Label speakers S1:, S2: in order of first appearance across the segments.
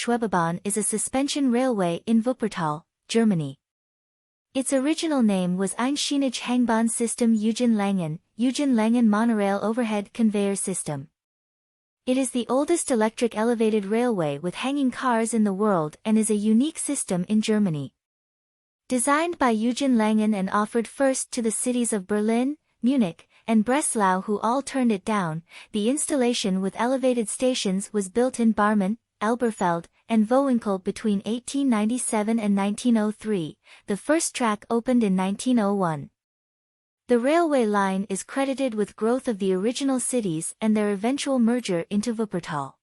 S1: Schwebebahn is a suspension railway in Wuppertal, Germany. Its original name was Einschienige Hängebahn System Eugen Langen Monorail Overhead Conveyor System. It is the oldest electric elevated railway with hanging cars in the world and is a unique system in Germany. Designed by Eugen Langen and offered first to the cities of Berlin, Munich, and Breslau, who all turned it down, the installation with elevated stations was built in Barmen, Elberfeld, and Vohwinkel between 1897 and 1903. The first track opened in 1901. The railway line is credited with growth of the original cities and their eventual merger into Wuppertal.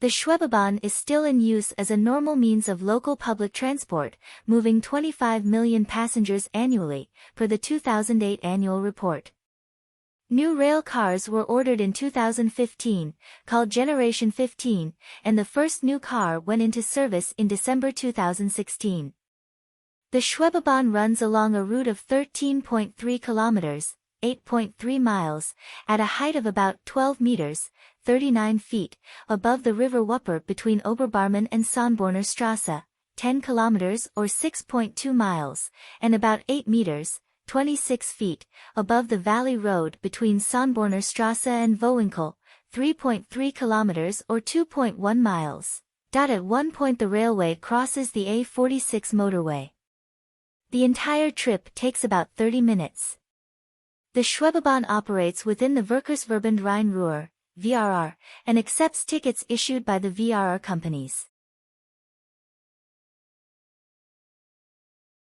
S1: The Schwebebahn is still in use as a normal means of local public transport, moving 25 million passengers annually, per the 2008 annual report. New rail cars were ordered in 2015, called Generation 15, and the first new car went into service in December 2016. The Schwebebahn runs along a route of 13.3 kilometers, 8.3 miles, at a height of about 12 meters, 39 feet, above the river Wupper between Oberbarmen and Sonborner Strasse, 10 kilometers or 6.2 miles, and about 8 meters, 26 feet, above the valley road between Sonborner Strasse and Vohwinkel, 3.3 kilometers or 2.1 miles. At one point the railway crosses the A46 motorway. The entire trip takes about 30 minutes. The Schwebebahn operates within the Verkehrsverbund Rhein-Ruhr, VRR, and accepts tickets issued by the VRR companies.